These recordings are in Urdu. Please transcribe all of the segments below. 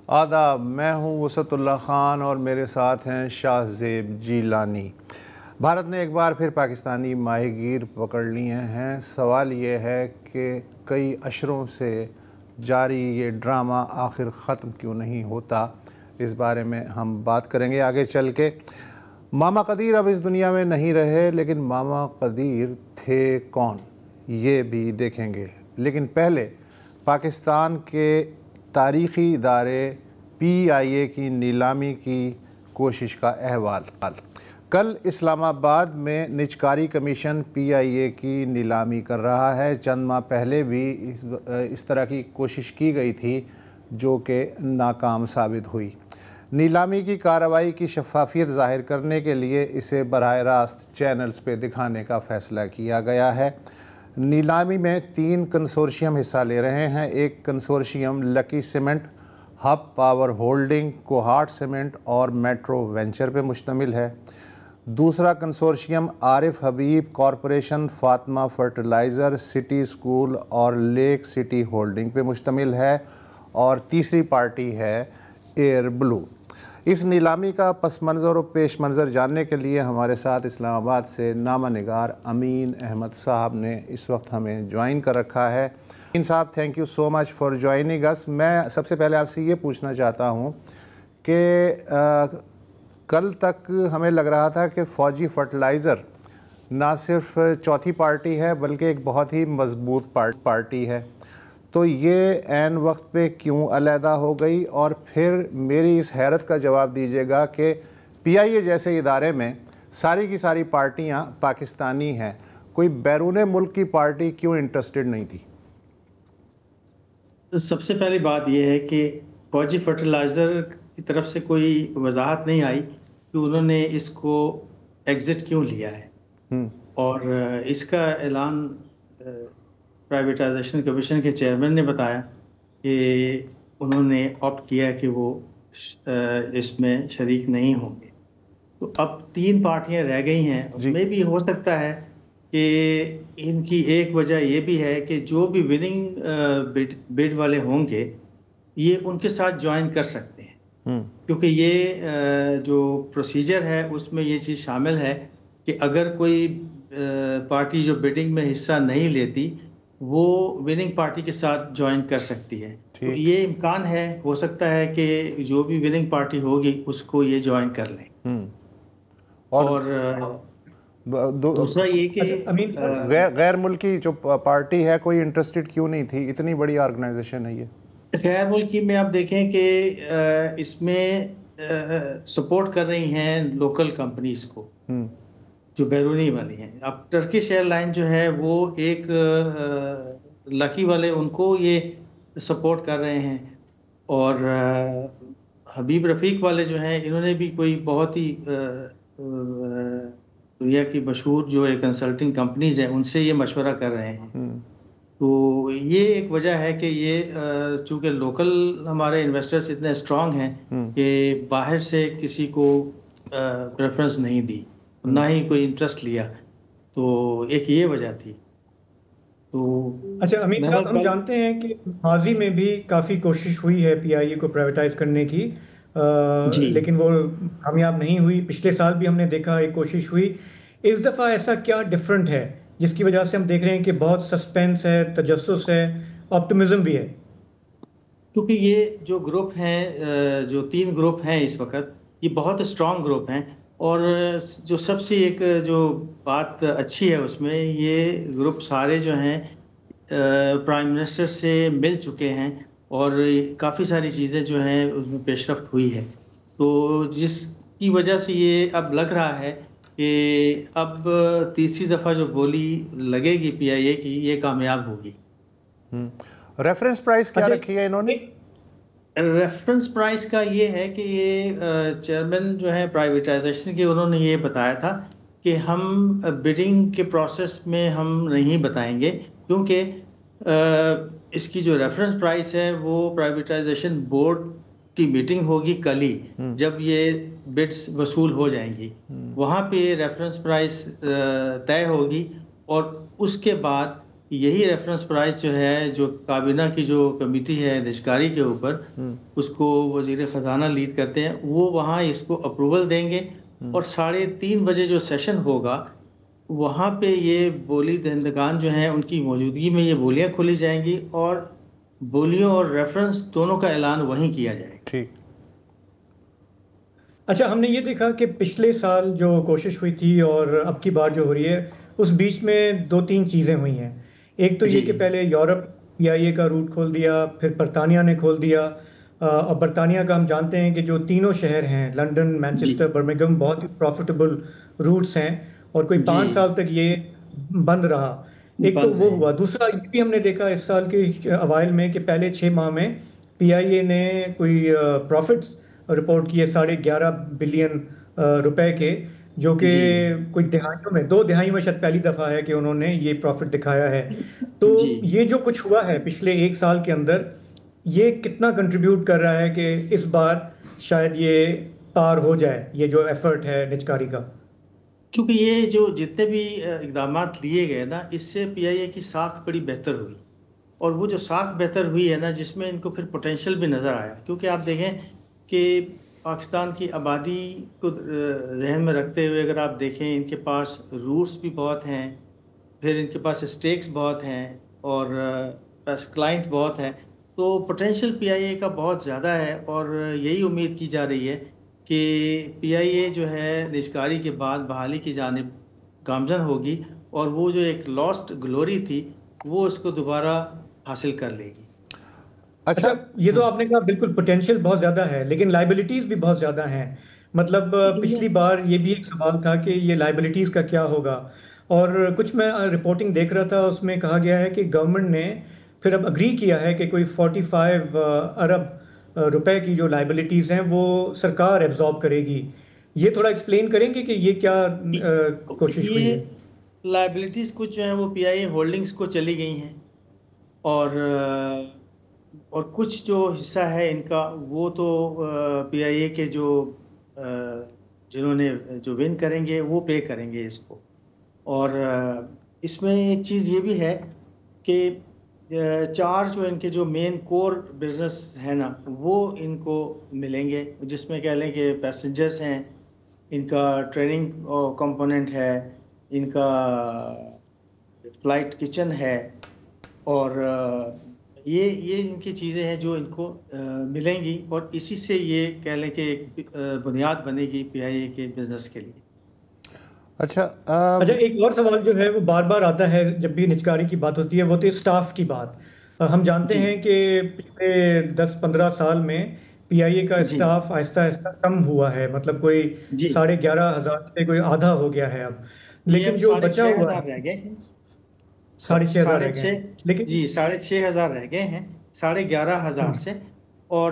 آداب، میں ہوں وسعت اللہ خان اور میرے ساتھ ہیں شاہ زیب جیلانی۔ بھارت نے ایک بار پھر پاکستانی ماہی گیر پکڑ لیے ہیں۔ سوال یہ ہے کہ کئی اشروں سے جاری یہ ڈرامہ آخر ختم کیوں نہیں ہوتا؟ اس بارے میں ہم بات کریں گے آگے چل کے۔ ماما قدیر اب اس دنیا میں نہیں رہے، لیکن ماما قدیر تھے کون، یہ بھی دیکھیں گے۔ لیکن پہلے پاکستان کے تاریخی ادارے پی آئی اے کی نیلامی کی کوشش کا احوال۔ کل اسلام آباد میں نجکاری کمیشن پی آئی اے کی نیلامی کر رہا ہے۔ چند ماہ پہلے بھی اس طرح کی کوشش کی گئی تھی جو کہ ناکام ثابت ہوئی۔ نیلامی کی کارروائی کی شفافیت ظاہر کرنے کے لیے اسے براہ راست چینلز پہ دکھانے کا فیصلہ کیا گیا ہے۔ نیلامی میں 3 کنسورشیم حصہ لے رہے ہیں۔ ایک consortium Lucky Cement, Hub Power Holding, Kohat Cement اور میٹرو وینچر پہ مشتمل ہے۔ دوسرا consortium Arif Habib Corporation, Fatima Fertilizer, City School اور لیک سٹی ہولڈنگ پہ مشتمل ہے، اور تیسری پارٹی ہے ایئر بلو۔ اس نیلامی کا پس منظر و پیش منظر جاننے کے لیے ہمارے ساتھ اسلام آباد سے نامہ نگار امین احمد صاحب نے اس وقت ہمیں جوائن کر رکھا ہے۔ امین صاحب، thank you so much for joining اس۔ میں سب سے پہلے آپ سے یہ پوچھنا چاہتا ہوں کہ کل تک ہمیں لگ رہا تھا کہ فوجی فرٹیلائزر نہ صرف چوتھی پارٹی ہے بلکہ ایک بہت ہی مضبوط پارٹی ہے، تو یہ عین وقت پہ کیوں علیحدہ ہو گئی؟ اور پھر میری اس حیرت کا جواب دیجیے گا کہ پی آئی اے جیسے ادارے میں ساری کی ساری پارٹیاں پاکستانی ہیں، کوئی بیرون ملک کی پارٹی کیوں انٹرسٹڈ نہیں تھی؟ سب سے پہلی بات یہ ہے کہ فوجی فرٹیلائزر کی طرف سے کوئی وضاحت نہیں آئی کہ انہوں نے اس کو ایگزٹ کیوں لیا ہے، اور اس کا اعلان پرائیویٹائزیشن کمیشن کے چیئرمین نے بتایا کہ انہوں نے آپٹ کیا کہ وہ اس میں شریک نہیں ہوں گے۔ تو اب 3 پارٹیاں رہ گئی ہیں، اس میں بھی ہو سکتا ہے کہ ان کی ایک وجہ یہ بھی ہے کہ جو بھی وننگ بڈ والے ہوں گے یہ ان کے ساتھ جوائن کر سکتے ہیں، کیونکہ یہ جو پروسیجر ہے اس میں یہ چیز شامل ہے کہ اگر کوئی پارٹی جو بڈنگ میں حصہ نہیں لیتی وہ وننگ پارٹی کے ساتھ جوائن کر سکتی ہے۔ تو یہ امکان ہے، ہو سکتا ہے کہ جو بھی وننگ پارٹی ہوگی اس کو یہ جوائن کر لیں۔ اور دوسرا یہ کہ غیر ملکی جو پارٹی ہے کوئی انٹرسٹڈ کیوں نہیں تھی؟ اتنی بڑی آرگنائزیشن ہے یہ۔ غیر ملکی میں آپ دیکھیں کہ اس میں سپورٹ کر رہی ہیں لوکل کمپنیز کو جو بیرونی والی ہیں۔ اب ٹرکش ایئر لائن جو ہے وہ ایک لکی والے ان کو یہ سپورٹ کر رہے ہیں، اور حبیب رفیق والے جو ہیں انہوں نے بھی کوئی بہت ہی دنیا کی مشہور جو کنسلٹنگ کمپنیز ہیں ان سے یہ مشورہ کر رہے ہیں۔ تو یہ ایک وجہ ہے کہ یہ چونکہ لوکل ہمارے انویسٹرز اتنے اسٹرانگ ہیں کہ باہر سے کسی کو پریفرنس نہیں دی، نہ ہی کوئی انٹرسٹ لیا، تو ایک یہ وجہ تھی۔ تو اچھا امین صاحب، ہم جانتے ہیں کہ ماضی میں بھی کافی کوشش ہوئی ہے پی آئی اے کو پرائیویٹائز کرنے کی، لیکن وہ کامیاب نہیں ہوئی۔ پچھلے سال بھی ہم نے دیکھا ایک کوشش ہوئی۔ اس دفعہ ایسا کیا ڈیفرنٹ ہے جس کی وجہ سے ہم دیکھ رہے ہیں کہ بہت سسپینس ہے، تجسس ہے، آپٹمزم بھی ہے؟ کیونکہ یہ جو گروپ ہیں، جو 3 گروپ ہیں اس وقت، یہ بہت اسٹرانگ گروپ ہیں، اور جو سب سے ایک جو بات اچھی ہے اس میں، یہ گروپ سارے جو ہیں پرائم منسٹر سے مل چکے ہیں، اور کافی ساری چیزیں جو ہیں اس میں پیش رفت ہوئی ہے، تو جس کی وجہ سے یہ اب لگ رہا ہے کہ اب تیسری دفعہ جو بولی لگے گی پی آئی اے کی یہ کامیاب ہوگی۔ ریفرنس پرائز کیا رکھی ہے انہوں نے؟ ریفرنس پرائز کا یہ ہے کہ یہ چیئرمین جو ہے پرائیویٹائزیشن کے، انہوں نے یہ بتایا تھا کہ ہم بڈنگ کے پروسیس میں ہم نہیں بتائیں گے، کیونکہ اس کی جو ریفرنس پرائز ہے وہ پرائیویٹائزیشن بورڈ کی میٹنگ ہوگی کل ہی، جب یہ بڈز وصول ہو جائیں گی، وہاں پہ ریفرنس پرائز طے ہوگی، اور اس کے بعد یہی ریفرنس پرائز جو ہے جو کابینہ کی جو کمیٹی ہے نجکاری کے اوپر اس کو وزیر خزانہ لیڈ کرتے ہیں، وہ وہاں اس کو اپروول دیں گے اور 3:30 بجے جو سیشن ہوگا وہاں پہ یہ بولی دہندگان جو ہیں ان کی موجودگی میں یہ بولیاں کھولی جائیں گی اور بولیوں اور ریفرنس دونوں کا اعلان وہیں کیا جائے گا۔ ٹھیک۔ اچھا، ہم نے یہ دیکھا کہ پچھلے سال جو کوشش ہوئی تھی اور اب کی بار جو ہو رہی ہے اس بیچ میں 2-3 چیزیں ہوئی ہیں۔ ایک تو یہ کہ پہلے یورپ پی آئی اے کا روٹ کھول دیا، پھر برطانیہ نے کھول دیا، اور برطانیہ کا ہم جانتے ہیں کہ جو تینوں شہر ہیں لنڈن، مینچسٹر، برمنگھم، بہت ہی پروفیٹیبل روٹس ہیں اور کوئی 5 سال تک یہ بند رہا۔ ایک تو وہ ہوا، دوسرا یہ بھی ہم نے دیکھا اس سال کے اوائل میں کہ پہلے 6 ماہ میں پی آئی اے نے کوئی پروفٹس رپورٹ کیے 11.5 بلین روپے کے، جو کہ کوئی دہائیوں میں 2 دہائی میں شاید پہلی دفعہ ہے کہ انہوں نے یہ پروفٹ دکھایا ہے۔ تو یہ جو کچھ ہوا ہے پچھلے 1 سال کے اندر، یہ کتنا کنٹریبیوٹ کر رہا ہے کہ اس بار شاید یہ پار ہو جائے یہ جو ایفرٹ ہے نجکاری کا؟ کیونکہ یہ جو جتنے بھی اقدامات لیے گئے نا، اس سے پی آئی اے کی ساکھ بڑی بہتر ہوئی، اور وہ جو ساکھ بہتر ہوئی ہے نا، جس میں ان کو پھر پوٹینشیل بھی نظر آیا۔ کیونکہ آپ دیکھیں کہ پاکستان کی آبادی کو ذہن میں رکھتے ہوئے اگر آپ دیکھیں ان کے پاس روٹس بھی بہت ہیں، پھر ان کے پاس اسٹیکس بہت ہیں اور کلائنٹ بہت ہیں، تو پوٹینشیل پی آئی اے کا بہت زیادہ ہے، اور یہی امید کی جا رہی ہے کہ پی آئی اے جو ہے نجکاری کے بعد بحالی کی جانب گامزن ہوگی اور وہ جو ایک لاسٹ گلوری تھی وہ اس کو دوبارہ حاصل کر لے گی۔ اچھا، یہ تو آپ نے کہا بالکل پوٹینشیل بہت زیادہ ہے، لیکن لائبلٹیز بھی بہت زیادہ ہیں۔ مطلب پچھلی بار یہ بھی ایک سوال تھا کہ یہ لائبلٹیز کا کیا ہوگا، اور کچھ میں رپورٹنگ دیکھ رہا تھا، اس میں کہا گیا ہے کہ گورنمنٹ نے پھر اب اگری کیا ہے کہ کوئی 45 ارب روپے کی جو لائبلٹیز ہیں وہ سرکار ایبزارب کرے گی۔ یہ تھوڑا ایکسپلین کریں گے کہ یہ کیا کوشش ہوئی ہے؟ لائبلٹیز کچھ جو ہیں وہ پی آئی اے ہولڈنگز کو چلی گئی ہیں، اور کچھ جو حصہ ہے ان کا وہ تو پی آئی اے کے جو جنہوں نے جو ون کریں گے وہ پے کریں گے اس کو۔ اور اس میں ایک چیز یہ بھی ہے کہ 4 جو ان کے جو مین کور بزنس ہے نا وہ ان کو ملیں گے، جس میں کہہ لیں کہ پیسنجرز ہیں، ان کا ٹریننگ کمپوننٹ ہے، ان کا فلائٹ کچن ہے، اور یہ ان کی چیزیں ہیں جو ان کو ملیں گی، اور اسی سے یہ کہہ لیں کہ ایک بنیاد بنے گی پی آئی اے کے بزنس کے لیے۔ اچھا، ایک اور سوال جو ہے وہ بار بار آتا ہے جب بھی نجکاری کی بات ہوتی ہے، وہ تو اسٹاف کی بات۔ ہم جانتے ہیں کہ پچھلے 10-15 سال میں پی آئی اے کا اسٹاف آہستہ آہستہ کم ہوا ہے، مطلب کوئی 11,500 سے کوئی آدھا ہو گیا ہے اب، لیکن جو بچا ہوا ہے 6,500 رہ گئے ہیں، لیکن 6,500 رہ گئے ہیں 11,500 سے، اور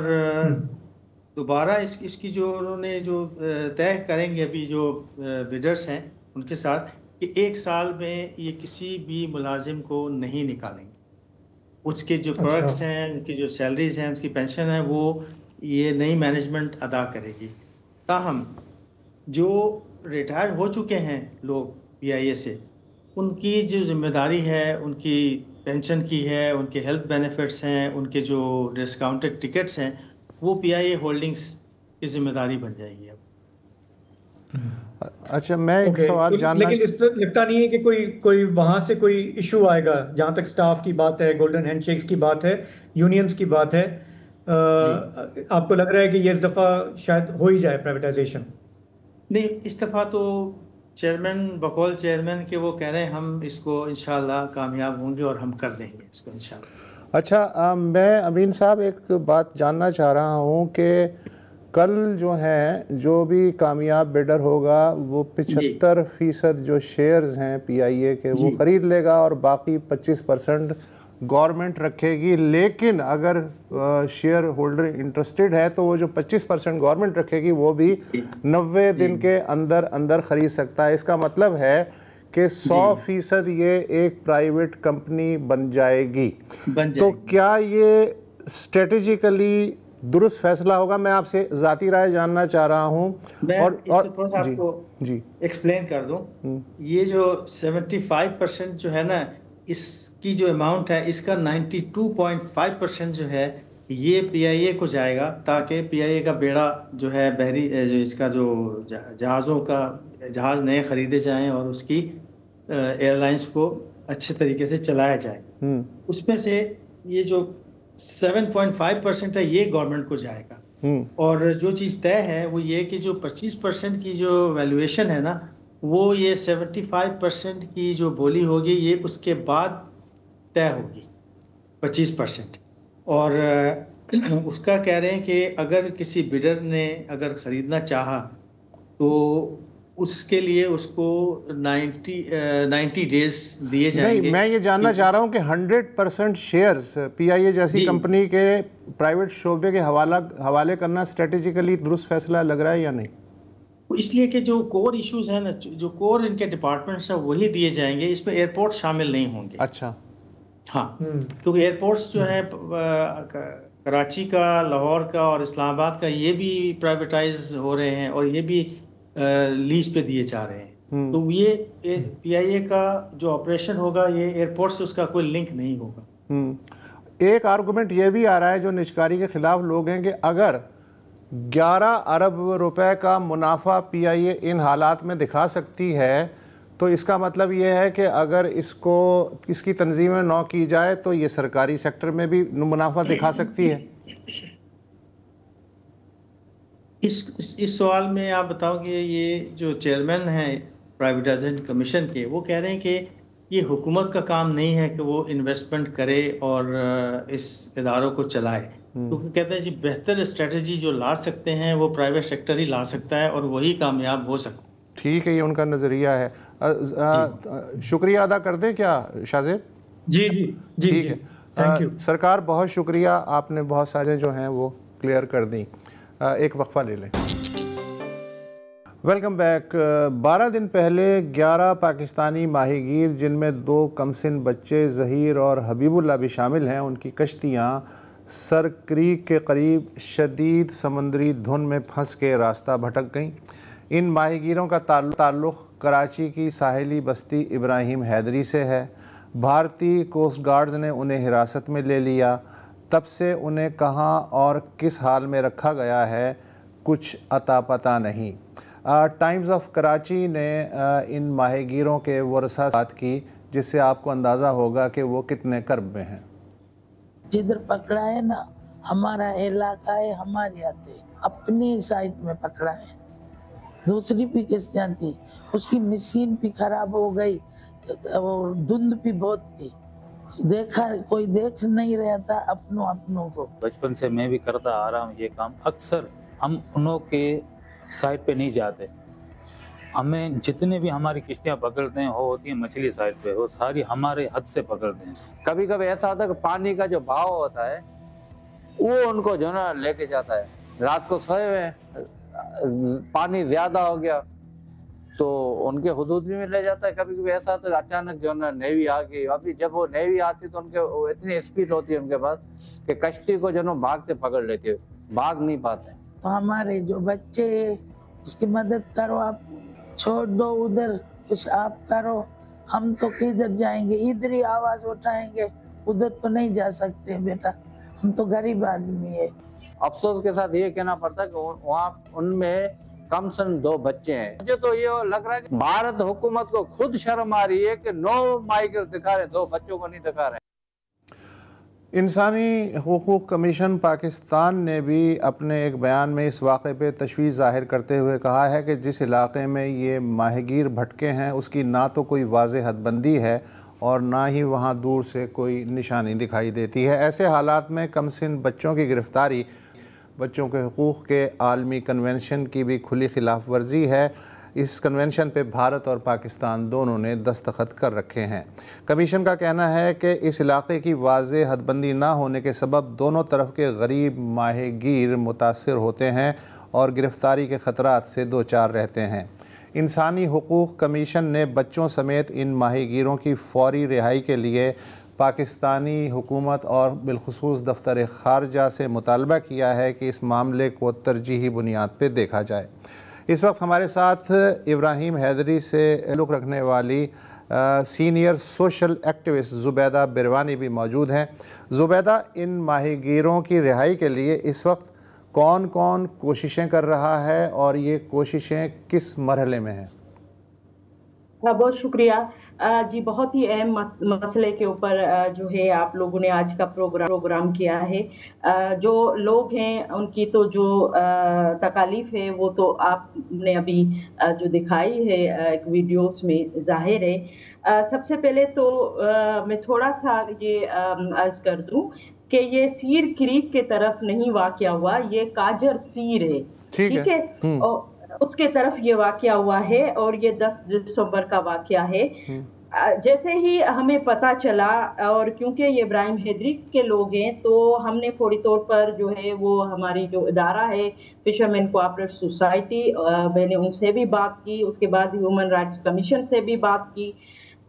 دوبارہ اس کی جو انہوں نے جو طے کریں گے ابھی جو بیڈرز ہیں ان کے ساتھ کہ 1 سال میں یہ کسی بھی ملازم کو نہیں نکالیں گے، اس کے جو پرکس ہیں، ان کی جو سیلریز ہیں، اس کی پینشن ہے، وہ یہ نئی مینجمنٹ ادا کرے گی۔ تاہم جو ریٹائر ہو چکے ہیں لوگ پی آئی اے سے، ان کی جو ذمہ داری ہے ان کی پینشن کی ہے، ان کے ہیلتھ بینیفٹس ہیں، ان کے جو ڈسکاؤنٹڈ ٹکٹس ہیں، وہ پی آئی اے ہولڈنگز کی ذمہ داری بن جائے گی اب۔ اچھا، میں ایک سوال جاننا، لیکن اس طرح لگتا نہیں ہے کہ کوئی وہاں سے کوئی ایشو آئے گا، جہاں تک سٹاف کی بات ہے، گولڈن ہینڈ شیکس کی بات ہے، یونینز کی بات ہے، آپ کو لگ رہا ہے کہ یہ اس دفعہ شاید ہو ہی جائے پرائیویٹائزیشن؟ نہیں، اس دفعہ تو چیئرمین بقول چیئرمین کے وہ کہہ رہے ہیں ہم اس کو انشاءاللہ کامیاب ہوں گے اور ہم کر دیں گے اس کو انشاءاللہ۔ اچھا، میں امین صاحب ایک بات جاننا چاہ رہا ہوں کہ کل جو ہیں جو بھی کامیاب بیڈر ہوگا وہ 75% جو شیئرز ہیں پی آئی اے کے وہ خرید لے گا اور باقی 25% گورنمنٹ رکھے گی، لیکن اگر شیئر ہولڈر انٹرسٹڈ ہے تو وہ جو 25% گورنمنٹ رکھے گی وہ بھی 90 دن کے اندر اندر خرید سکتا ہے۔ اس کا مطلب ہے کہ 100% یہ ایک پرائیویٹ کمپنی بن جائے گی۔ تو کیا یہ اسٹریٹجیکلی درست فیصلہ ہوگا؟ میں آپ سے ذاتی رائے جاننا چاہ رہا ہوں۔ میں آپ کو ایکسپلین کر دوں، یہ جو 75% جو ہے نا اس کی جو اماؤنٹ ہے اس کا 92.5% جو ہے یہ پی آئی اے کو جائے گا، تاکہ پی آئی اے کا بیڑا جو ہے بحری جو اس کا جو جہاز نئے خریدے جائیں اور اس کی ایئر لائنس کو اچھے طریقے سے چلایا جائے۔ اس میں سے یہ جو 7.5% ہے یہ گورنمنٹ کو جائے گا، اور جو چیز طے ہے وہ یہ کہ جو 25% کی جو ویلیویشن ہے نا، وہ یہ 75% کی جو بولی ہوگی یہ اس کے بعد طے ہوگی 25%، اور اس کا کہہ رہے ہیں کہ اگر کسی بیڈر نے اگر خریدنا چاہا تو اس کے لیے اس کو 90 ڈیز دیے جائیں گے۔ میں یہ جاننا چاہ رہا ہوں کہ 100% شیئرز پی آئی اے جیسی کمپنی کے پرائیویٹ شعبے کے حوالے کرنا اسٹریٹجیکلی درست فیصلہ لگ رہا ہے یا نہیں؟ اس لیے کہ جو کور ایشوز ہیں نا، جو کور ان کے ڈپارٹمنٹس ہیں وہی دیے جائیں گے، اس میں ایئرپورٹ شامل نہیں ہوں گے۔ اچھا، ہاں، کیونکہ ایئرپورٹس جو ہیں کراچی کا، لاہور کا اور اسلام آباد کا یہ بھی پرائیویٹائز ہو رہے ہیں اور یہ بھی لیز پہ دیے جا رہے ہیں، تو یہ پی آئی اے کا جو آپریشن ہوگا یہ ایئرپورٹ سے اس کا کوئی لنک نہیں ہوگا۔ ایک آرگومنٹ یہ بھی آ رہا ہے جو نجکاری کے خلاف لوگ ہیں کہ اگر 11 ارب روپے کا منافع پی آئی اے ان حالات میں دکھا سکتی ہے تو اس کا مطلب یہ ہے کہ اگر اس کی تنظیمیں نو کی جائے تو یہ سرکاری سیکٹر میں بھی منافع دکھا سکتی ہے۔ اس سوال میں آپ بتاؤ کہ یہ جو چیئرمین ہیں پرائیویٹائزیشن کمیشن کے، وہ کہہ رہے ہیں کہ یہ حکومت کا کام نہیں ہے کہ وہ انویسٹمنٹ کرے اور اس اداروں کو چلائے، کیونکہ کہتے ہیں جی بہتر اسٹریٹجی جو لا سکتے ہیں وہ پرائیویٹ سیکٹر ہی لا سکتا ہے اور وہی کامیاب ہو سکتا ہے۔ ٹھیک ہے، یہ ان کا نظریہ ہے۔ شکریہ ادا کر دیں کیا شاہ زیب؟ جی جی جی ٹھیک ہے، تھینک یو سرکار، بہت شکریہ، آپ نے بہت سارے جو ہیں وہ کلیئر کر دیں۔ ایک وقفہ لے لیں۔ Welcome back. 12 دن پہلے 11 پاکستانی ماہی گیر جن میں 2 کمسن بچے ظہیر اور حبیب اللہ بھی شامل ہیں، ان کی کشتیاں سر کریک کے قریب شدید سمندری دھند میں پھنس کے راستہ بھٹک گئیں۔ ان ماہی گیروں کا تعلق کراچی کی ساحلی بستی ابراہیم حیدری سے ہے۔ بھارتی کوسٹ گارڈز نے انہیں حراست میں لے لیا۔ تب سے انہیں کہاں اور کس حال میں رکھا گیا ہے کچھ عطا پتہ نہیں۔ ٹائمز آف کراچی نے ان ماہی گیروں کے ورثاء سے بات کی، جس سے آپ کو اندازہ ہوگا کہ وہ کتنے کرب میں ہیں۔ جدھر پکڑا ہے نا ہمارا علاقہ ہے، ہماری آتے اپنی سائٹ میں پکڑا ہے۔ دوسری بھی کشتیاں تھی، اس کی مشین بھی خراب ہو گئی اور دھند بھی بہت تھی، دیکھا کوئی دیکھ نہیں رہا تھا اپنوں کو۔ بچپن سے میں بھی کرتا آ رہا ہوں یہ کام۔ اکثر ہم انہوں کے سائٹ پہ نہیں جاتے، ہمیں جتنے بھی ہماری کشتیاں پکڑتے ہیں وہ ہوتی ہیں مچھلی سائٹ پہ، وہ ساری ہمارے حد سے پکڑتے ہیں۔ کبھی کبھی ایسا ہوتا ہے کہ پانی کا جو بہاؤ ہوتا ہے وہ ان کو جو نا لے کے جاتا ہے۔ رات کو سوئے ہوئے پانی زیادہ ہو گیا تو ان کے حدود میں لے جاتا ہے۔ کبھی کبھی ایسا ہوتا ہے اچانک جو نا نیوی آ گئی، ابھی جب وہ نیوی آتی تو ان کے اتنی اسپیڈ ہوتی ہے ان کے پاس کہ کشتی کو جو نا بھاگتے پکڑ لیتی ہے، بھاگ نہیں پاتے۔ تو ہمارے جو بچے اس کی مدد کرو، آپ چھوڑ دو ادھر، کچھ آپ کرو، ہم تو کدھر جائیں گے، ادھر ہی آواز اٹھائیں گے، ادھر تو نہیں جا سکتے بیٹا، ہم تو غریب آدمی ہے۔ افسوس کے ساتھ یہ کہنا پڑتا ہے کہ وہاں ان میں کم سن 2 بچے ہیں۔ مجھے تو یہ لگ رہا ہے کہ بھارت حکومت کو خود شرم آ رہی ہے کہ 9 مائیگر دکھا رہے ہیں، 2 بچوں کو نہیں دکھا رہے ہیں۔ انسانی حقوق کمیشن پاکستان نے بھی اپنے ایک بیان میں اس واقعے پہ تشویش ظاہر کرتے ہوئے کہا ہے کہ جس علاقے میں یہ ماہی گیر بھٹکے ہیں اس کی نہ تو کوئی واضح حد بندی ہے اور نہ ہی وہاں دور سے کوئی نشانی دکھائی دیتی ہے۔ ایسے حالات میں کمسن بچوں کی گرفتاری بچوں کے حقوق کے عالمی کنونشن کی بھی کھلی خلاف ورزی ہے۔ اس کنونشن پہ بھارت اور پاکستان دونوں نے دستخط کر رکھے ہیں۔ کمیشن کا کہنا ہے کہ اس علاقے کی واضح حد بندی نہ ہونے کے سبب دونوں طرف کے غریب ماہی گیر متاثر ہوتے ہیں اور گرفتاری کے خطرات سے دوچار رہتے ہیں۔ انسانی حقوق کمیشن نے بچوں سمیت ان ماہی گیروں کی فوری رہائی کے لیے پاکستانی حکومت اور بالخصوص دفتر خارجہ سے مطالبہ کیا ہے کہ اس معاملے کو ترجیحی بنیاد پہ دیکھا جائے۔ اس وقت ہمارے ساتھ ابراہیم حیدری سے تعلق رکھنے والی senior social activist Zubaida Barwani بھی موجود ہیں۔ زبیدہ، ان ماہی گیروں کی رہائی کے لیے اس وقت کون کون کوششیں کر رہا ہے اور یہ کوششیں کس مرحلے میں ہیں؟ بہت شکریہ جی، بہت ہی اہم مسئلے کے اوپر جو ہے آپ لوگوں نے آج کا پروگرام کیا ہے۔ جو لوگ ہیں ان کی تو جو تکالیف ہے وہ تو آپ نے ابھی جو دکھائی ہے ایک ویڈیوز میں ظاہر ہے۔ سب سے پہلے تو میں تھوڑا سا یہ عرض کر دوں کہ یہ سیر کریک کے طرف نہیں واقع ہوا، یہ کاجر سیر ہے، ٹھیک ہے، اس کے طرف یہ واقعہ ہوا ہے اور یہ 10 دسمبر کا واقعہ ہے۔ جیسے ہی ہمیں پتہ چلا، اور کیونکہ یہ ابراہیم حیدری کے لوگ ہیں تو ہم نے فوری طور پر جو ہے وہ ہماری جو ادارہ ہے فشرمین کوآپریٹو سوسائٹی، میں نے ان سے بھی بات کی، اس کے بعد ہیومن رائٹس کمیشن سے بھی بات کی۔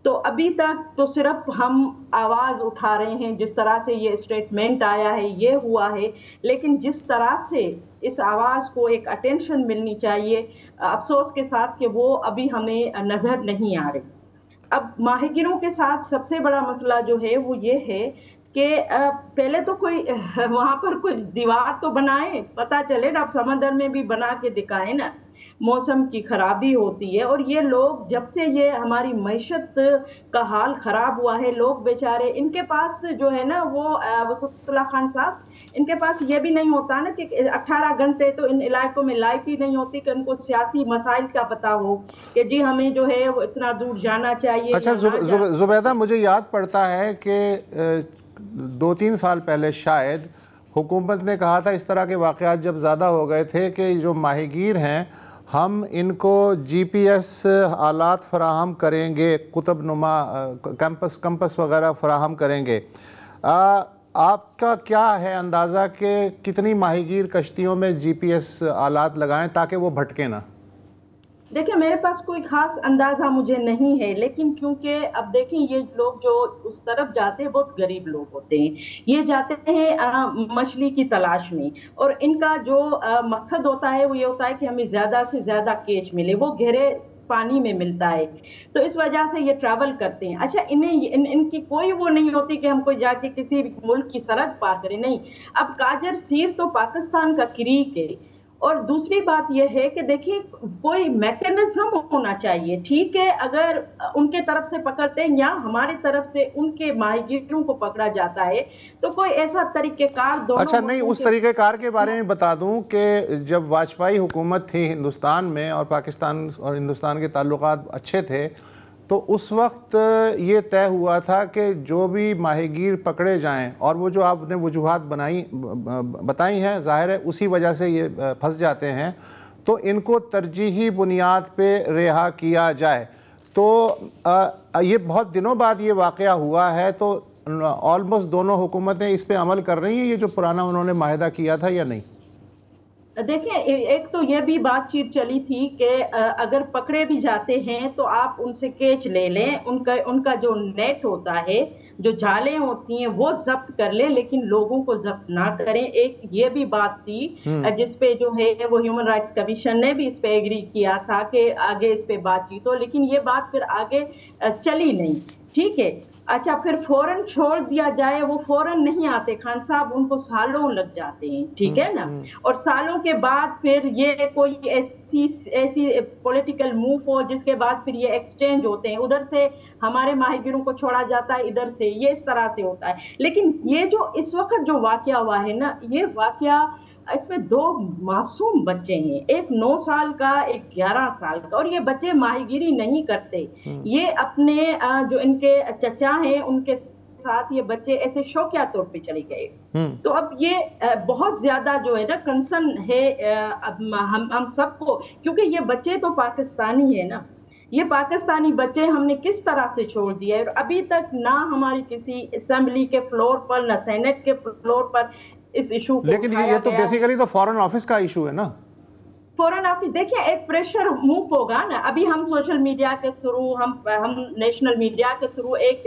تو ابھی تک تو صرف ہم آواز اٹھا رہے ہیں، جس طرح سے یہ اسٹیٹمنٹ آیا ہے یہ ہوا ہے، لیکن جس طرح سے اس آواز کو ایک اٹینشن ملنی چاہیے، افسوس کے ساتھ کہ وہ ابھی ہمیں نظر نہیں آ رہی۔ اب ماہی گیروں کے ساتھ سب سے بڑا مسئلہ جو ہے وہ یہ ہے کہ پہلے تو کوئی وہاں پر کوئی دیوار تو بنائے، پتہ چلے نا، اب سمندر میں بھی بنا کے دکھائے نا۔ موسم کی خرابی ہوتی ہے اور یہ لوگ جب سے یہ ہماری معیشت کا حال خراب ہوا ہے، لوگ بیچارے، ان کے پاس جو ہے نا وہ وسط اللہ خان صاحب، ان کے پاس یہ بھی نہیں ہوتا نا کہ 18 گھنٹے تو ان علاقوں میں لائٹ ہی نہیں ہوتی کہ ان کو سیاسی مسائل کا پتہ ہو کہ جی ہمیں جو ہے وہ اتنا دور جانا چاہیے۔ اچھا زبیدہ، مجھے یاد پڑتا ہے کہ 2-3 سال پہلے شاید حکومت نے کہا تھا، اس طرح کے واقعات جب زیادہ ہو گئے تھے، کہ جو ماہی گیر ہیں ہم ان کو جی پی ایس آلات فراہم کریں گے، قطب نما کمپس وغیرہ فراہم کریں گے۔ آپ کا کیا ہے اندازہ کہ کتنی ماہی گیر کشتیوں میں جی پی ایس آلات لگائیں تاکہ وہ بھٹکے نہ؟ دیکھیں میرے پاس کوئی خاص اندازہ مجھے نہیں ہے، لیکن کیونکہ اب دیکھیں یہ لوگ جو اس طرف جاتے ہیں بہت غریب لوگ ہوتے ہیں، یہ جاتے ہیں مچھلی کی تلاش میں، اور ان کا جو مقصد ہوتا ہے وہ یہ ہوتا ہے کہ ہمیں زیادہ سے زیادہ کیچ ملے، وہ گہرے پانی میں ملتا ہے، تو اس وجہ سے یہ ٹریول کرتے ہیں۔ اچھا ان کی کوئی وہ نہیں ہوتی کہ ہم کوئی جا کے کسی ملک کی سرحد پار کریں، نہیں۔ اب کاجر سیر تو پاکستان کا کریک ہے، اور دوسری بات یہ ہے کہ دیکھیں کوئی میکینزم ہونا چاہیے، ٹھیک ہے، اگر ان کے طرف سے پکڑتے ہیں یا ہماری طرف سے ان کے ماہی گیروں کو پکڑا جاتا ہے تو کوئی ایسا طریقہ کار دونوں۔ اچھا نہیں، اس طریقہ کار کے بارے میں بتا دوں کہ جب واجپئی حکومت تھی ہندوستان میں اور پاکستان اور ہندوستان کے تعلقات اچھے تھے، تو اس وقت یہ طے ہوا تھا کہ جو بھی ماہی گیر پکڑے جائیں، اور وہ جو آپ نے وجوہات بتائی ہیں ظاہر ہے اسی وجہ سے یہ پھنس جاتے ہیں، تو ان کو ترجیحی بنیاد پہ رہا کیا جائے۔ تو یہ بہت دنوں بعد یہ واقعہ ہوا ہے، تو آلموسٹ دونوں حکومتیں اس پہ عمل کر رہی ہیں، یہ جو پرانا انہوں نے معاہدہ کیا تھا، یا نہیں؟ دیکھیں ایک تو یہ بھی بات چیت چلی تھی کہ اگر پکڑے بھی جاتے ہیں تو آپ ان سے کیچ لے لیں، ان کا جو نیٹ ہوتا ہے، جو جالیں ہوتی ہیں وہ ضبط کر لیں، لیکن لوگوں کو ضبط نہ کریں۔ ایک یہ بھی بات تھی جس پہ جو ہے وہ ہیومن رائٹس کمیشن نے بھی اس پہ ایگری کیا تھا کہ آگے اس پہ بات چیت ہو، لیکن یہ بات پھر آگے چلی نہیں، ٹھیک ہے۔ اچھا پھر فوراً چھوڑ دیا جائے، وہ فوراً نہیں آتے خان صاحب، ان کو سالوں لگ جاتے ہیں، ٹھیک ہے نا، اور سالوں کے بعد پھر یہ کوئی ایسی پولیٹیکل موو ہو جس کے بعد پھر یہ ایکسچینج ہوتے ہیں، ادھر سے ہمارے ماہی گیروں کو چھوڑا جاتا ہے، ادھر سے یہ اس طرح سے ہوتا ہے۔ لیکن یہ جو اس وقت جو واقعہ ہوا ہے نا، یہ واقعہ اس میں 2 معصوم بچے ہیں، ایک 9 سال کا، ایک 11 سال کا، اور یہ بچے ماہی گیری نہیں کرتے، یہ اپنے جو ان کے چچا ہیں ان کے ساتھ یہ بچے ایسے شوقیہ طور پہ چلے گئے۔ تو اب یہ بہت زیادہ جو ہے نا کنسرن ہے ہم سب کو، کیونکہ یہ بچے تو پاکستانی ہیں نا، یہ پاکستانی بچے ہم نے کس طرح سے چھوڑ دیا ہے، اور ابھی تک نہ ہماری کسی اسمبلی کے فلور پر نہ سینٹ کے فلور پر اس ایشو کو، لیکن یہ تو بیسیکلی تو فورن آفس کا ایشو ہے نا۔ فورن آفس دیکھیں ایک پریشر موو ہوگا نا، ابھی ہم سوشل میڈیا کے تھرو، ہم نیشنل میڈیا کے تھرو ایک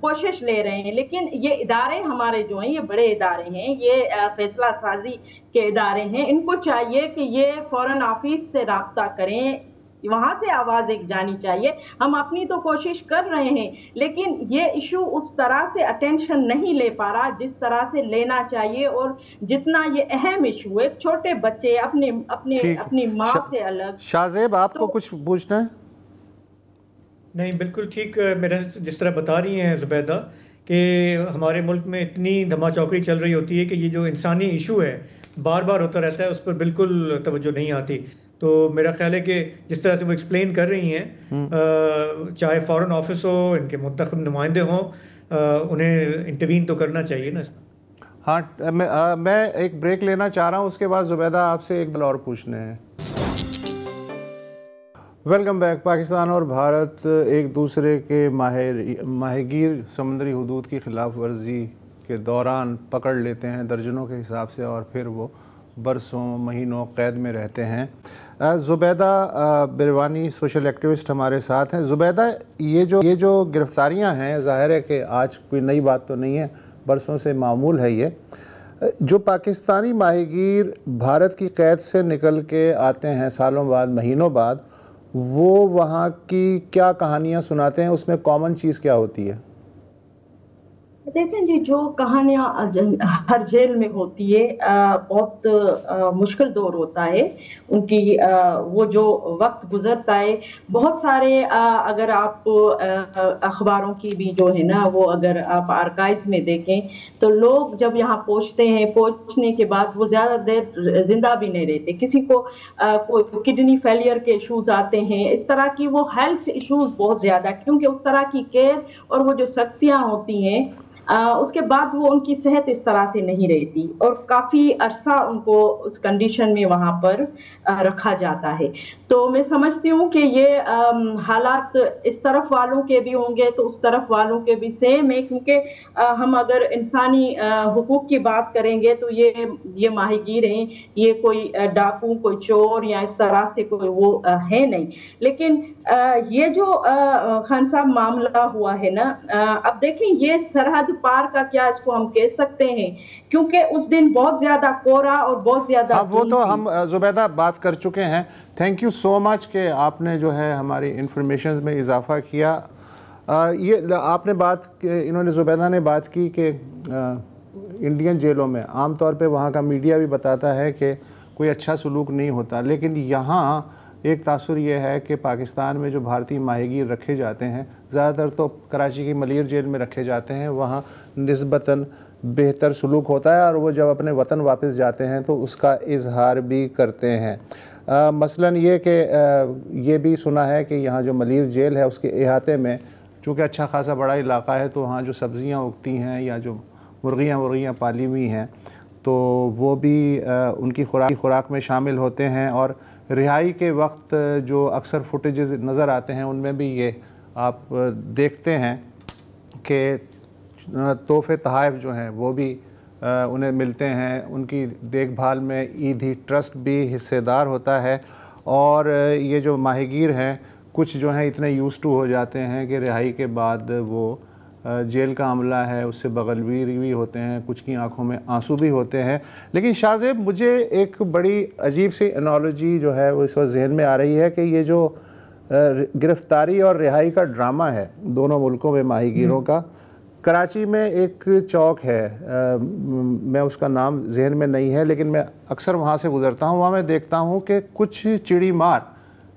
کوشش لے رہے ہیں، لیکن یہ ادارے ہمارے جو ہیں یہ بڑے ادارے ہیں، یہ فیصلہ سازی کے ادارے ہیں، ان کو چاہیے کہ یہ فورن آفس سے رابطہ کریں، وہاں سے آواز ایک جانی چاہیے. ہم اپنی تو کوشش کر رہے ہیں لیکن یہ ایشو اس طرح سے اٹینشن نہیں لے پا رہا جس طرح سے لینا چاہیے, اور جتنا یہ اہم ایشو ہے, چھوٹے بچے اپنی ماں سے الگ. شاہ زیب آپ کو کچھ پوچھنا ہے؟ نہیں بالکل ٹھیک, میرا جس طرح بتا رہی ہیں زبیدہ کہ ہمارے ملک میں اتنی دھما چوکری چل رہی ہوتی ہے کہ یہ جو انسانی ایشو ہے بار بار ہوتا رہتا ہے, اس پر بالکل توجہ نہیں آتی. تو میرا خیال ہے کہ جس طرح سے وہ ایکسپلین کر رہی ہیں, چاہے فارن آفس ہو, ان کے منتخب نمائندے ہوں, انہیں انٹروین تو کرنا چاہیے نا اس میں. ہاں, میں ایک بریک لینا چاہ رہا ہوں, اس کے بعد زبیدہ آپ سے ایک بل اور پوچھنے ہیں. Welcome back. پاکستان اور بھارت ایک دوسرے کے ماہی گیر سمندری حدود کی خلاف ورزی کے دوران پکڑ لیتے ہیں درجنوں کے حساب سے, اور پھر وہ برسوں مہینوں قید میں رہتے ہیں. زبیدہ بروانی سوشل ایکٹیوسٹ ہمارے ساتھ ہیں. زبیدہ, یہ جو گرفتاریاں ہیں, ظاہر ہے کہ آج کوئی نئی بات تو نہیں ہے, برسوں سے معمول ہے. یہ جو پاکستانی ماہی گیر بھارت کی قید سے نکل کے آتے ہیں سالوں بعد, مہینوں بعد, وہ وہاں کی کیا کہانیاں سناتے ہیں؟ اس میں کامن چیز کیا ہوتی ہے؟ دیکھیں جی, جو کہانیاں ہر جیل میں ہوتی ہے, بہت مشکل دور ہوتا ہے ان کی, وہ جو وقت گزرتا ہے, بہت سارے اگر آپ اخباروں کی بھی جو ہے نا وہ اگر آپ آرکائیوز میں دیکھیں تو لوگ جب یہاں پہنچتے ہیں, پہنچنے کے بعد وہ زیادہ دیر زندہ بھی نہیں رہتے. کسی کو کڈنی فیلئر کے ایشوز آتے ہیں, اس طرح کی وہ ہیلتھ ایشوز بہت زیادہ, کیونکہ اس طرح کی کیئر اور وہ جو سختیاں ہوتی ہیں اس کے بعد وہ ان کی صحت اس طرح سے نہیں رہتی, اور کافی عرصہ ان کو اس کنڈیشن میں وہاں پر رکھا جاتا ہے. تو میں سمجھتی ہوں کہ یہ حالات اس طرف والوں کے بھی ہوں گے تو اس طرف والوں کے بھی سیم ہے, کیونکہ ہم اگر انسانی حقوق کی بات کریں گے تو یہ ماہی گیر ہیں, یہ کوئی ڈاکو, کوئی چور یا اس طرح سے کوئی وہ ہے نہیں. لیکن یہ جو خان صاحب معاملہ ہوا ہے نا, اب دیکھیں یہ سرحد پار کا کیا اس کو ہم کہہ سکتے ہیں, کیونکہ اس دن بہت زیادہ کورا اور بہت زیادہ وہ تو ہم زبیدہ بات کر چکے ہیں. تھینک یو سو مچ کہ آپ نے جو ہے ہماری انفارمیشنز میں اضافہ کیا. یہ آپ نے انہوں نے زبیدہ نے بات کی کہ انڈین جیلوں میں عام طور پہ وہاں کا میڈیا بھی بتاتا ہے کہ کوئی اچھا سلوک نہیں ہوتا, لیکن یہاں ایک تاثر یہ ہے کہ پاکستان میں جو بھارتی ماہی گیر رکھے جاتے ہیں, زیادہ تر تو کراچی کی ملیر جیل میں رکھے جاتے ہیں, وہاں نسبتاً بہتر سلوک ہوتا ہے, اور وہ جب اپنے وطن واپس جاتے ہیں تو اس کا اظہار بھی کرتے ہیں. مثلاً یہ کہ یہ بھی سنا ہے کہ یہاں جو ملیر جیل ہے اس کے احاطے میں چونکہ اچھا خاصا بڑا علاقہ ہے, تو وہاں جو سبزیاں اگتی ہیں یا جو مرغیاں پالی ہوئی ہیں تو وہ بھی ان کی خوراک میں شامل ہوتے ہیں. اور رہائی کے وقت جو اکثر فوٹیجز نظر آتے ہیں ان میں بھی یہ آپ دیکھتے ہیں کہ تحفے تحائف جو ہیں وہ بھی انہیں ملتے ہیں. ان کی دیکھ بھال میں ایدھی ٹرسٹ بھی حصے دار ہوتا ہے, اور یہ جو ماہی گیر ہیں کچھ جو ہیں اتنے یوز ٹو ہو جاتے ہیں کہ رہائی کے بعد وہ جیل کا عملہ ہے اس سے بغلویر بھی ہوتے ہیں, کچھ کی آنکھوں میں آنسو بھی ہوتے ہیں. لیکن شاہ زیب, مجھے ایک بڑی عجیب سی انالوجی جو ہے وہ اس وقت ذہن میں آ رہی ہے کہ یہ جو گرفتاری اور رہائی کا ڈرامہ ہے دونوں ملکوں میں ماہی گیروں کا, کراچی میں ایک چوک ہے, میں اس کا نام ذہن میں نہیں ہے, لیکن میں اکثر وہاں سے گزرتا ہوں, وہاں میں دیکھتا ہوں کہ کچھ چڑی مار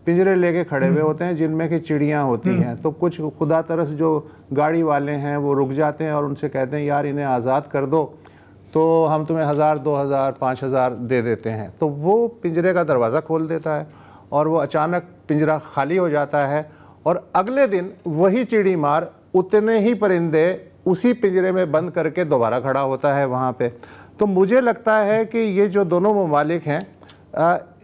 پنجرے لے کے کھڑے ہوئے ہوتے ہیں جن میں کہ چڑیاں ہوتی ہیں. تو کچھ خدا ترس جو گاڑی والے ہیں وہ رک جاتے ہیں اور ان سے کہتے ہیں یار انہیں آزاد کر دو تو ہم تمہیں 1000 2000 5000 دے دیتے ہیں. تو وہ پنجرے کا دروازہ کھول دیتا ہے اور وہ اچانک پنجرہ خالی ہو جاتا ہے, اور اگلے دن وہی چڑی مار اتنے ہی پرندے اسی پنجرے میں بند کر کے دوبارہ کھڑا ہوتا ہے وہاں پہ. تو مجھے لگتا ہے کہ یہ جو دونوں ممالک ہیں,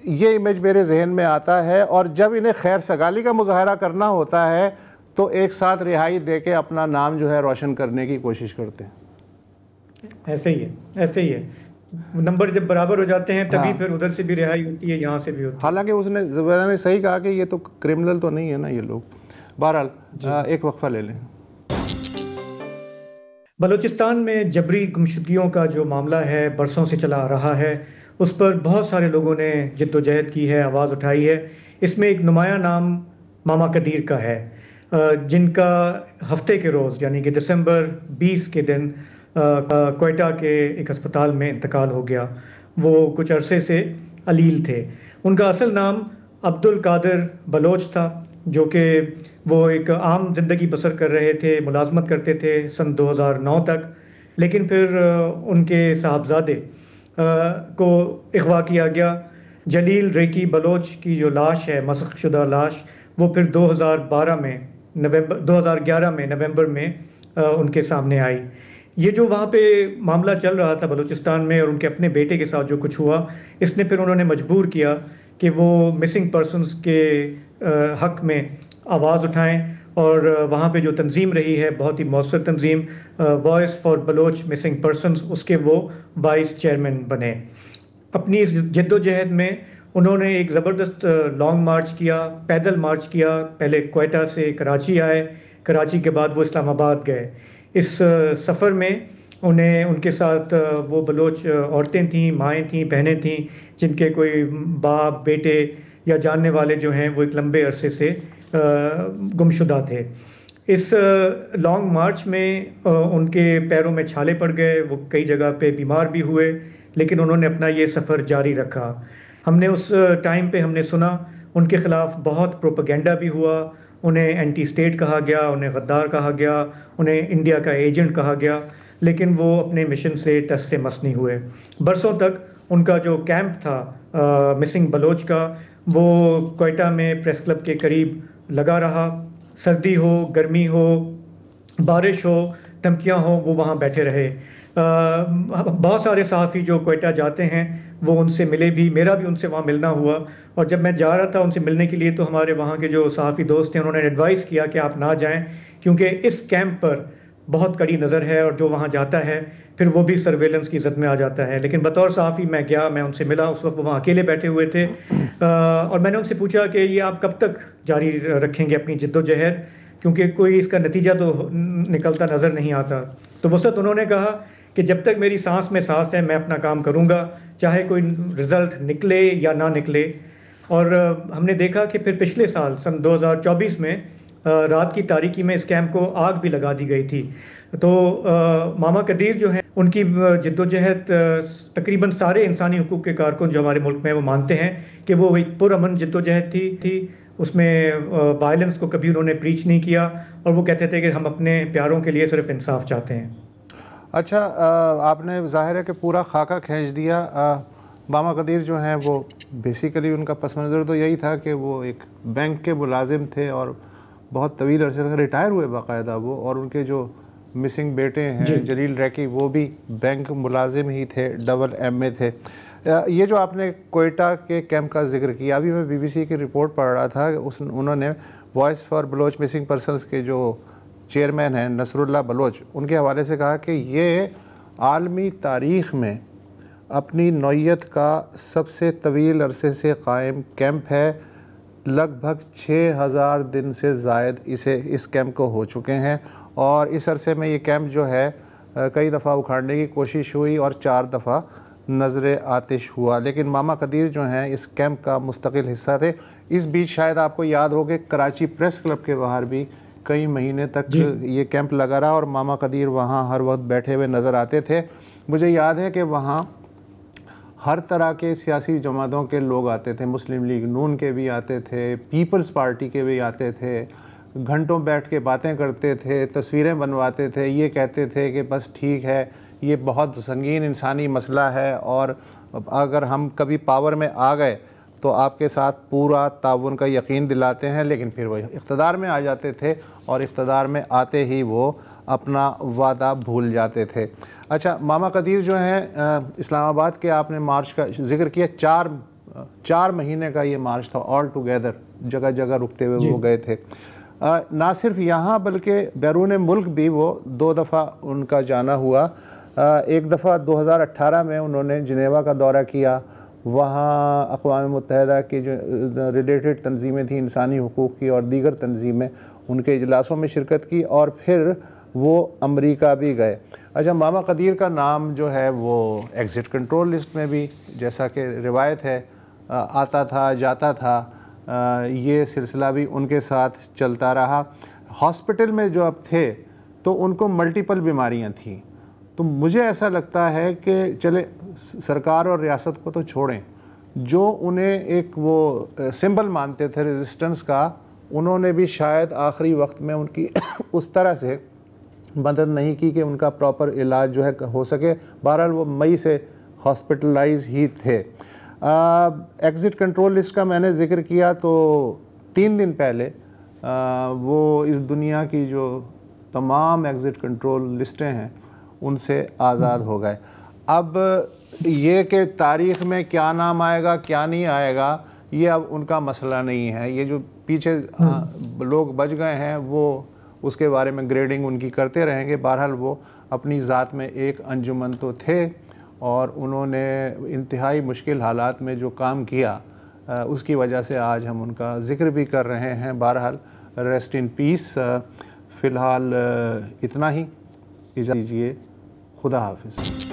یہ امیج میرے ذہن میں آتا ہے, اور جب انہیں خیر سگالی کا مظاہرہ کرنا ہوتا ہے تو ایک ساتھ رہائی دے کے اپنا نام جو ہے روشن کرنے کی کوشش کرتے ہیں. ایسے ہی ہے نمبر جب برابر ہو جاتے ہیں تبھی پھر ادھر سے بھی رہائی ہوتی ہے, یہاں سے بھی ہوتی ہے. حالانکہ اس نے زبیدہ نے صحیح کہا کہ یہ تو کرمنل تو نہیں ہے نا یہ لوگ. بہرحال ایک وقفہ لے لیں. بلوچستان میں جبری گمشدگیوں کا جو معاملہ ہے برسوں سے چلا آ رہا ہے, اس پر بہت سارے لوگوں نے جد و جہد کی ہے, آواز اٹھائی ہے. اس میں ایک نمایاں نام ماما قدیر کا ہے، جن کا ہفتے کے روز یعنی کہ دسمبر 20 کے دن کوئٹہ کے ایک ہسپتال میں انتقال ہو گیا۔ وہ کچھ عرصے سے علیل تھے۔ ان کا اصل نام عبد القادر بلوچ تھا، جو کہ وہ ایک عام زندگی بسر کر رہے تھے، ملازمت کرتے تھے سن 2009 تک، لیکن پھر ان کے صاحبزادے کو اغوا کیا گیا۔ جلیل ریکی بلوچ کی جو لاش ہے، مسخ شدہ لاش، وہ پھر 2011 میں نومبر میں ان کے سامنے آئی۔ یہ جو وہاں پہ معاملہ چل رہا تھا بلوچستان میں، اور ان کے اپنے بیٹے کے ساتھ جو کچھ ہوا، اس نے پھر انہوں نے مجبور کیا کہ وہ مسنگ پرسنز کے حق میں آواز اٹھائیں، اور وہاں پہ جو تنظیم رہی ہے، بہت ہی مؤثر تنظیم Voice for Baloch missing Persons, اس کے وہ وائس چیئرمین بنے۔ اپنی اس جد و جہد میں انہوں نے ایک زبردست لانگ مارچ کیا، پیدل مارچ کیا۔ پہلے کوئٹہ سے کراچی آئے، کراچی کے بعد وہ اسلام آباد گئے۔ اس سفر میں ان کے ساتھ وہ بلوچ عورتیں تھیں، مائیں تھیں، بہنیں تھیں، جن کے کوئی باپ، بیٹے یا جاننے والے جو ہیں وہ ایک لمبے عرصے سے گمشدہ تھے۔ اس لانگ مارچ میں ان کے پیروں میں چھالے پڑ گئے، وہ کئی جگہ پہ بیمار بھی ہوئے، لیکن انہوں نے اپنا یہ سفر جاری رکھا۔ ہم نے اس ٹائم پہ سنا ان کے خلاف بہت پروپیگنڈا بھی ہوا، انہیں اینٹی اسٹیٹ کہا گیا، انہیں غدار کہا گیا، انہیں انڈیا کا ایجنٹ کہا گیا، لیکن وہ اپنے مشن سے ٹس سے مس نہیں ہوئے۔ برسوں تک ان کا جو کیمپ تھا مسنگ بلوچ کا، وہ کوئٹہ میں پریس کلب کے قریب لگا رہا۔ سردی ہو، گرمی ہو، بارش ہو، دھمکیاں ہوں، وہ وہاں بیٹھے رہے۔ بہت سارے صحافی جو کوئٹہ جاتے ہیں وہ ان سے ملے بھی، میرا بھی ان سے وہاں ملنا ہوا، اور جب میں جا رہا تھا ان سے ملنے کے لیے تو ہمارے وہاں کے جو صحافی دوست ہیں انہوں نے ایڈوائز کیا کہ آپ نہ جائیں، کیونکہ اس کیمپ پر بہت کڑی نظر ہے، اور جو وہاں جاتا ہے پھر وہ بھی سرویلنس کی زد میں آ جاتا ہے۔ لیکن بطور صحافی میں گیا، میں ان سے ملا، اس وقت وہ وہاں اکیلے بیٹھے ہوئے تھے، اور میں نے ان سے پوچھا کہ یہ آپ کب تک جاری رکھیں گے اپنی جد و جہد، کیونکہ کوئی اس کا نتیجہ تو نکلتا نظر نہیں آتا۔ تو وسط انہوں نے کہا کہ جب تک میری سانس میں سانس ہے میں اپنا کام کروں گا، چاہے کوئی رزلٹ نکلے یا نہ نکلے۔ اور ہم نے دیکھا کہ پھر پچھلے سال سن 2024 میں رات کی تاریکی میں اس کیمپ کو آگ بھی لگا دی گئی تھی۔ تو ماما قدیر جو ہیں ان کی جد و جہد تقریباً سارے انسانی حقوق کے کارکن جو ہمارے ملک میں وہ مانتے ہیں کہ وہ ایک پرامن جد و جہد تھی، اس میں وائلنس کو کبھی انہوں نے پریچ نہیں کیا، اور وہ کہتے تھے کہ ہم اپنے پیاروں کے لیے صرف انصاف چاہتے ہیں۔ اچھا، آپ نے ظاہر ہے کہ پورا خاکہ کھینچ دیا۔ ماما قدیر جو ہیں وہ بیسیکلی ان کا پس منظر تو یہی تھا کہ وہ ایک بینک کے ملازم تھے، اور بہت طویل عرصے تک ریٹائر ہوئے باقاعدہ وہ، اور ان کے جو مسنگ بیٹے ہیں جلیل ریکی، وہ بھی بینک ملازم ہی تھے، ڈبل ایم اے تھے۔ یہ جو آپ نے کوئٹہ کے کیمپ کا ذکر کیا، ابھی میں بی بی سی کی رپورٹ پڑھ رہا تھا، انہوں نے voice for Baloch missing persons کے جو چیئرمین ہیں نصر اللہ بلوچ، ان کے حوالے سے کہا کہ یہ عالمی تاریخ میں اپنی نوعیت کا سب سے طویل عرصے سے قائم کیمپ ہے۔ لگ بھگ 6000 دن سے زائد اس کیمپ کو ہو چکے ہیں، اور اس عرصے میں یہ کیمپ جو ہے کئی دفعہ اکھاڑنے کی کوشش ہوئی اور 4 دفعہ نظر آتش ہوا، لیکن ماما قدیر جو ہیں اس کیمپ کا مستقل حصہ تھے۔ اس بیچ شاید آپ کو یاد ہو کہ کراچی پریس کلب کے باہر بھی کئی مہینے تک یہ کیمپ لگا رہا، اور ماما قدیر وہاں ہر وقت بیٹھے ہوئے نظر آتے تھے۔ مجھے یاد ہے کہ وہاں ہر طرح کے سیاسی جماعتوں کے لوگ آتے تھے، مسلم لیگ نون کے بھی آتے تھے، پیپلز پارٹی کے بھی آتے تھے، گھنٹوں بیٹھ کے باتیں کرتے تھے، تصویریں بنواتے تھے، یہ کہتے تھے کہ بس ٹھیک ہے، یہ بہت سنگین انسانی مسئلہ ہے، اور اگر ہم کبھی پاور میں آ گئے تو آپ کے ساتھ پورا تعاون کا یقین دلاتے ہیں، لیکن پھر وہ اقتدار میں آ جاتے تھے، اور اقتدار میں آتے ہی وہ اپنا وعدہ بھول جاتے تھے۔ اچھا، ماما قدیر جو ہیں اسلام آباد کے آپ نے مارچ کا ذکر کیا، 4 مہینے کا یہ مارچ تھا، آل ٹوگیدر، جگہ جگہ رکتے ہوئے وہ گئے تھے۔ نہ صرف یہاں بلکہ بیرون ملک بھی وہ 2 دفعہ ان کا جانا ہوا۔ ایک دفعہ 2018 میں انہوں نے جنیوا کا دورہ کیا، وہاں اقوام متحدہ کی جو ریلیٹڈ تنظیمیں تھیں انسانی حقوق کی اور دیگر تنظیمیں، ان کے اجلاسوں میں شرکت کی، اور پھر وہ امریکہ بھی گئے۔ اچھا، ماما قدیر کا نام جو ہے وہ ایگزٹ کنٹرول لسٹ میں بھی، جیسا کہ روایت ہے، آتا تھا جاتا تھا۔ یہ سلسلہ بھی ان کے ساتھ چلتا رہا۔ ہاسپٹل میں جو اب تھے تو ان کو ملٹیپل بیماریاں تھیں، تو مجھے ایسا لگتا ہے کہ چلے سرکار اور ریاست کو تو چھوڑیں، جو انہیں ایک وہ سمبل مانتے تھے ریزسٹنس کا، انہوں نے بھی شاید آخری وقت میں ان کی اس طرح سے مدد نہیں کی کہ ان کا پراپر علاج جو ہے ہو سکے۔ بہرحال وہ مئی سے ہاسپٹلائز ہی تھے۔ ایگزٹ کنٹرول لسٹ کا میں نے ذکر کیا تو 3 دن پہلے وہ اس دنیا کی جو تمام ایگزٹ کنٹرول لسٹیں ہیں ان سے آزاد ہو گئے۔ اب یہ کہ تاریخ میں کیا نام آئے گا کیا نہیں آئے گا یہ اب ان کا مسئلہ نہیں ہے، یہ جو پیچھے لوگ بچ گئے ہیں وہ اس کے بارے میں گریڈنگ ان کی کرتے رہیں گے۔ بہرحال وہ اپنی ذات میں ایک انجمن تو تھے اور انہوں نے انتہائی مشکل حالات میں جو کام کیا اس کی وجہ سے آج ہم ان کا ذکر بھی کر رہے ہیں۔ بہرحال ریسٹ ان پیس۔ فی الحال اتنا ہی، اجازت دیجیے، خدا حافظ۔